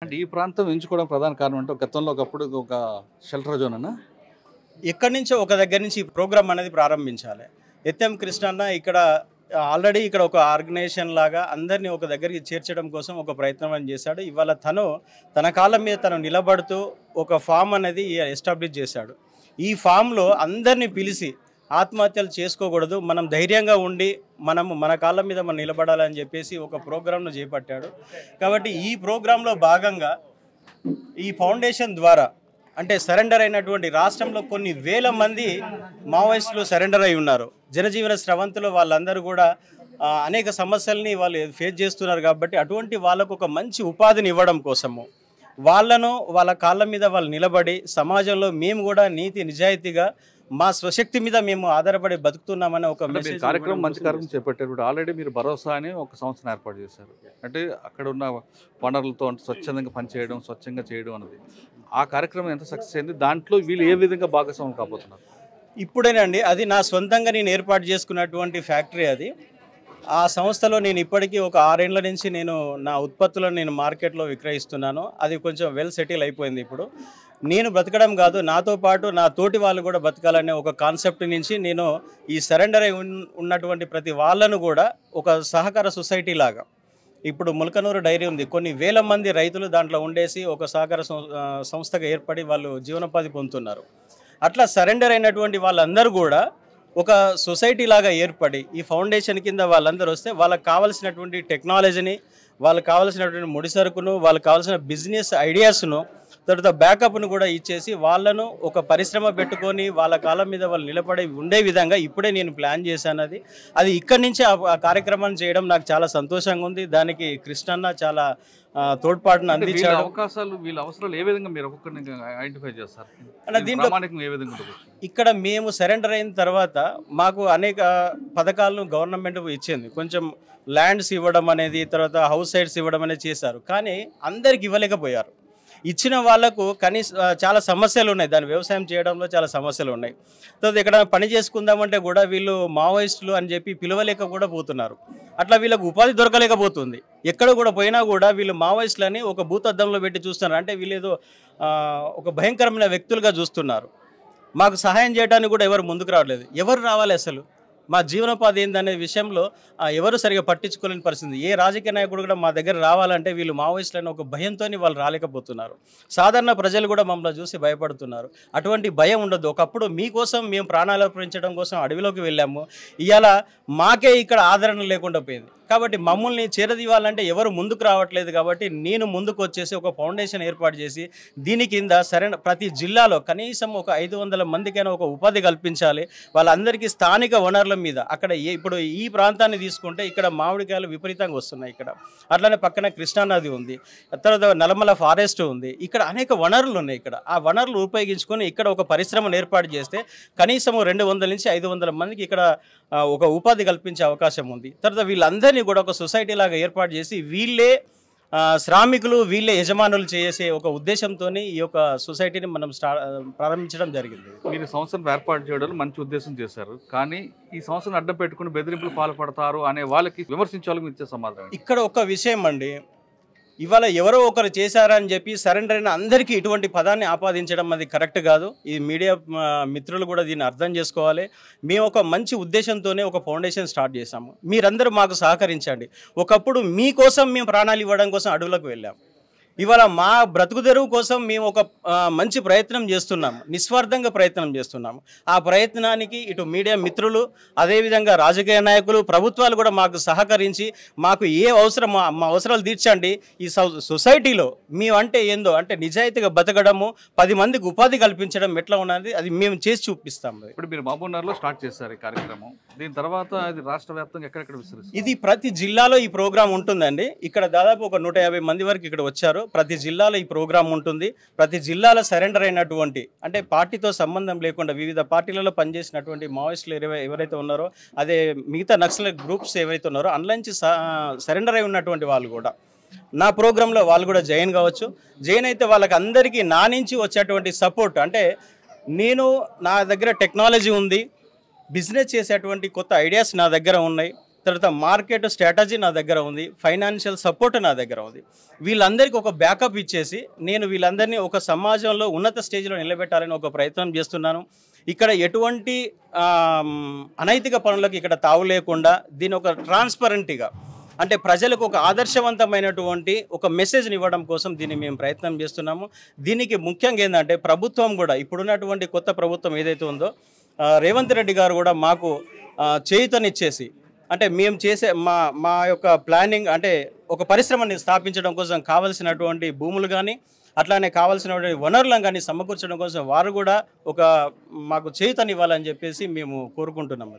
అంటే ఈ ప్రాంతం ఎంచుకోవడం ప్రధాన కారణం అంటే గతంలో ఒకప్పుడు ఒక షెల్టర్ జోన్ అన్న ఎక్కడి నుంచో ఒక దగ్గర నుంచి ఈ ప్రోగ్రామ్ అనేది ప్రారంభించాలి. ఎత్ఎం కృష్ణన్న ఇక్కడ ఆల్రెడీ ఇక్కడ ఒక ఆర్గనైజేషన్ లాగా అందరినీ ఒక దగ్గరికి చేర్చడం కోసం ఒక ప్రయత్నం అని చేశాడు. ఇవాళ తన కాళ్ళ మీద తను నిలబడుతూ ఒక ఫామ్ అనేది ఎస్టాబ్లిష్ చేశాడు. ఈ ఫామ్లో అందరినీ పిలిచి ఆత్మహత్యలు చేసుకోకూడదు, మనం ధైర్యంగా ఉండి మన కాళ్ళ మీద మనం నిలబడాలని చెప్పేసి ఒక ప్రోగ్రామ్ను చేపట్టాడు. కాబట్టి ఈ ప్రోగ్రాంలో భాగంగా ఈ ఫౌండేషన్ ద్వారా అంటే సరెండర్ అయినటువంటి రాష్ట్రంలో కొన్ని వేల మంది మావోయిస్టులు సరెండర్ అయి ఉన్నారు. జనజీవన స్రవంతులు వాళ్ళందరూ కూడా అనేక సమస్యల్ని వాళ్ళు ఫేస్ చేస్తున్నారు. కాబట్టి అటువంటి వాళ్ళకు ఒక మంచి ఉపాధిని ఇవ్వడం కోసము వాళ్ళ కాళ్ళ మీద వాళ్ళు నిలబడి సమాజంలో మేము కూడా నీతి నిజాయితీగా మా స్వశక్తి మీద మేము ఆధారపడి బతుకుతున్నామని ఒక మెసేజ్ కార్యక్రమం మంచి కార్యక్రమం చేపట్టారు. ఆల్రెడీ మీరు భరోసా అని ఒక సంస్థను ఏర్పాటు చేశారు. అంటే అక్కడ ఉన్న వనరులతో అంటే స్వచ్ఛందంగా పనిచేయడం, స్వచ్ఛంగా చేయడం అనేది ఆ కార్యక్రమం ఎంత సక్సెస్ అయింది, దాంట్లో వీళ్ళు ఏ విధంగా భాగస్వామ్యం కాబోతున్నారు? ఇప్పుడేనండి అది నా సొంతంగా నేను ఏర్పాటు చేసుకున్నటువంటి ఫ్యాక్టరీ. అది ఆ సంస్థలో నేను ఇప్పటికీ ఒక 6 ఏళ్ల నుంచి నేను నా ఉత్పత్తులను నేను మార్కెట్లో విక్రయిస్తున్నాను. అది కొంచెం వెల్ సెటిల్ అయిపోయింది. ఇప్పుడు నేను బ్రతకడం కాదు, నాతో పాటు నా తోటి వాళ్ళు కూడా బతకాలనే ఒక కాన్సెప్ట్ నుంచి నేను ఈ సరెండర్ అయి ఉన్నటువంటి ప్రతి వాళ్ళను కూడా ఒక సహకార సొసైటీ లాగా ఇప్పుడు ముల్కనూరు డైరీ ఉంది, కొన్ని వేల మంది రైతులు దాంట్లో ఉండేసి ఒక సహకార సంస్థగా ఏర్పడి వాళ్ళు జీవనోపాధి పొందుతున్నారు. అట్లా సరెండర్ అయినటువంటి వాళ్ళందరూ కూడా ఒక సొసైటీ లాగా ఏర్పడి ఈ ఫౌండేషన్ కింద వాళ్ళందరూ వస్తే వాళ్ళకి కావాల్సినటువంటి టెక్నాలజీని, వాళ్ళకి కావాల్సినటువంటి ముడి సరుకును, వాళ్ళకి కావాల్సిన బిజినెస్ ఐడియాస్ను, తర్వాత బ్యాకప్ను కూడా ఇచ్చేసి వాళ్ళను ఒక పరిశ్రమ పెట్టుకొని వాళ్ళ కాలం మీద వాళ్ళు నిలబడి ఉండే విధంగా ఇప్పుడే నేను ప్లాన్ చేశాను. అది ఇక్కడి నుంచి ఆ కార్యక్రమాన్ని చేయడం నాకు చాలా సంతోషంగా ఉంది. దానికి కృష్ణన్న చాలా తోడ్పాటును అందించాడు. అవకాశాలు వీళ్ళ అవసరాలు ఏ విధంగా మీరు ఒక్కొక్కరిని ఐడెంటిఫై చేస్తారు? దీంట్లో ఏ విధంగా ఇక్కడ మేము సరెండర్ అయిన తర్వాత మాకు అనేక పథకాలను గవర్నమెంట్ ఇచ్చింది. కొంచెం ల్యాండ్స్ ఇవ్వడం అనేది, తర్వాత హౌస్ సైడ్స్ ఇవ్వడం అనేది చేశారు. కానీ అందరికి ఇవ్వలేకపోయారు. ఇచ్చిన వాళ్లకు చాలా సమస్యలు ఉన్నాయి, దాని వ్యవసాయం చేయడంలో చాలా సమస్యలు ఉన్నాయి. తర్వాత ఇక్కడ పని చేసుకుందామంటే కూడా వీళ్ళు మావోయిస్టులు అని చెప్పి పిలవలేక కూడా పోతున్నారు. అట్లా వీళ్ళకు ఉపాధి దొరకలేకపోతుంది. ఎక్కడ కూడా పోయినా కూడా వీళ్ళు మావోయిస్టులని ఒక భూతద్దంలో పెట్టి చూస్తున్నారు. అంటే వీళ్ళు ఏదో ఒక భయంకరమైన వ్యక్తులుగా చూస్తున్నారు. మాకు సహాయం చేయడానికి కూడా ఎవరు ముందుకు రావట్లేదు. ఎవరు రావాలి అసలు? మా జీవనోపాధి ఏందనే విషయంలో ఎవరు సరిగా పట్టించుకోలేని పరిస్థితి. ఏ రాజకీయ నాయకుడు కూడా మా దగ్గర రావాలంటే వీళ్ళు మావోయిస్టులని ఒక భయంతో వాళ్ళు రాలేకపోతున్నారు. సాధారణ ప్రజలు కూడా మమ్మల్ని చూసి భయపడుతున్నారు. అటువంటి భయం ఉండదు. ఒకప్పుడు మీకోసం మేము ప్రాణాలు అర్పించడం కోసం అడవిలోకి వెళ్ళాము. ఇవాళ మాకే ఇక్కడ ఆదరణ లేకుండా పోయింది. కాబట్టి మమ్మల్ని చేరదీయాలంటే ఎవరు ముందుకు రావట్లేదు. కాబట్టి నేను ముందుకు వచ్చేసి ఒక ఫౌండేషన్ ఏర్పాటు చేసి దీని కింద ప్రతి జిల్లాలో కనీసం ఒక 500 మందికైనా ఒక ఉపాధి కల్పించాలి. వాళ్ళందరికీ స్థానిక వనరుల మీద అక్కడ ఇప్పుడు ఈ ప్రాంతాన్ని తీసుకుంటే ఇక్కడ మామిడికాయలు విపరీతంగా వస్తున్నాయి. ఇక్కడ అట్లనే పక్కన కృష్ణానది ఉంది, తర్వాత నల్లమల ఫారెస్ట్ ఉంది. ఇక్కడ అనేక వనరులు ఉన్నాయి. ఇక్కడ ఆ వనరులు ఉపయోగించుకొని ఇక్కడ ఒక పరిశ్రమను ఏర్పాటు చేస్తే కనీసం 200 నుంచి 500 మందికి ఇక్కడ ఒక ఉపాధి కల్పించే అవకాశం ఉంది. తర్వాత వీళ్ళందరినీ కూడా ఒక సొసైటీ లాగా ఏర్పాటు చేసి వీళ్ళే శ్రామికులు, వీళ్ళే యజమానులు చేసే ఒక ఉద్దేశంతో ఈ యొక్క సొసైటీని మనం ప్రారంభించడం జరిగింది. మీరు సంస్థను ఏర్పాటు చేయడం మంచి ఉద్దేశం చేశారు. కానీ ఈ సంస్థను అడ్డం పెట్టుకుని బెదిరింపులు పాల్పడతారు అనే వాళ్ళకి విమర్శించే వాళ్ళకి ఇచ్చే సమాధానం ఇక్కడ ఒక విషయం అండి, ఇవాళ ఎవరో ఒకరు చేశారని చెప్పి సరెండర్ అయిన అందరికీ ఇటువంటి పదాన్ని ఆపాదించడం అది కరెక్ట్ కాదు. ఈ మీడియా మిత్రులు కూడా దీన్ని అర్థం చేసుకోవాలి. మేము ఒక మంచి ఉద్దేశంతోనే ఒక ఫౌండేషన్ స్టార్ట్ చేశాము. మీరందరూ మాకు సహకరించండి. ఒకప్పుడు మీకోసం మేము ప్రాణాలు ఇవ్వడం కోసం అడవులకు వెళ్ళాము. ఇవాళ మా బ్రతుకు తెరువు కోసం మేము ఒక మంచి ప్రయత్నం చేస్తున్నాము, నిస్వార్థంగా ప్రయత్నం చేస్తున్నాము. ఆ ప్రయత్నానికి ఇటు మీడియా మిత్రులు, అదేవిధంగా రాజకీయ నాయకులు, ప్రభుత్వాలు కూడా మాకు సహకరించి మాకు ఏ అవసరం మా అవసరాలు తీర్చండి. ఈ సొసైటీలో మేమంటే ఏందో అంటే నిజాయితీగా బతకడము, 10 మందికి ఉపాధి కల్పించడం ఎట్లా ఉన్నది అది మేము చేసి చూపిస్తాము. ఇప్పుడు మీరు మహబూబ్నగర్లో స్టార్ట్ చేశారు ఈ కార్యక్రమం. దీని తర్వాత ఇది రాష్ట్ర వ్యాప్తంగా ఎక్కడెక్కడ విస్తరిస్తుంది? ఇది ప్రతి జిల్లాలో ఈ ప్రోగ్రాం ఉంటుందండి. ఇక్కడ దాదాపు ఒక 150 మంది వరకు ఇక్కడ వచ్చారు. ప్రతి జిల్లాలో ఈ ప్రోగ్రాం ఉంటుంది. ప్రతి జిల్లాలో సరెండర్ అయినటువంటి అంటే పార్టీతో సంబంధం లేకుండా వివిధ పార్టీలలో పనిచేసినటువంటి మావోయిస్టులు ఎవరైతే ఉన్నారో, అదే మిగతా నక్సల్ గ్రూప్స్ ఏవైతే ఉన్నారో అందులో నుంచి సరెండర్ అయి ఉన్నటువంటి వాళ్ళు కూడా నా ప్రోగ్రాంలో వాళ్ళు కూడా జాయిన్ కావచ్చు. జాయిన్ అయితే వాళ్ళకి అందరికీ నా నుంచి వచ్చేటువంటి సపోర్ట్ అంటే నా దగ్గర టెక్నాలజీ ఉంది, బిజినెస్ చేసేటువంటి కొత్త ఐడియాస్ నా దగ్గర ఉన్నాయి. తర్వాత మార్కెట్ స్ట్రాటజీ నా దగ్గర ఉంది, ఫైనాన్షియల్ సపోర్ట్ నా దగ్గర ఉంది. వీళ్ళందరికీ ఒక బ్యాకప్ ఇచ్చేసి నేను వీళ్ళందరినీ ఒక సమాజంలో ఉన్నత స్టేజ్లో నిలబెట్టాలని ఒక ప్రయత్నం చేస్తున్నాను. ఇక్కడ ఎటువంటి అనైతిక పనులకు ఇక్కడ తావు లేకుండా దీని ఒక ట్రాన్స్పరెంట్గా అంటే ప్రజలకు ఒక ఆదర్శవంతమైనటువంటి ఒక మెసేజ్ని ఇవ్వడం కోసం దీన్ని మేము ప్రయత్నం చేస్తున్నాము. దీనికి ముఖ్యంగా ఏంటంటే ప్రభుత్వం కూడా ఇప్పుడున్నటువంటి కొత్త ప్రభుత్వం ఏదైతే ఉందో రేవంత్ రెడ్డి గారు కూడా మాకు చేయూతనిచ్చేసి అంటే మేము చేసే మా యొక్క ప్లానింగ్ అంటే ఒక పరిశ్రమని స్థాపించడం కోసం కావలసినటువంటి భూములు కానీ అట్లానే కావాల్సినటువంటి వనరులను కానీ సమకూర్చడం కోసం వారు కూడా ఒక మాకు చేయూతనివ్వాలని చెప్పేసి మేము కోరుకుంటున్నాము.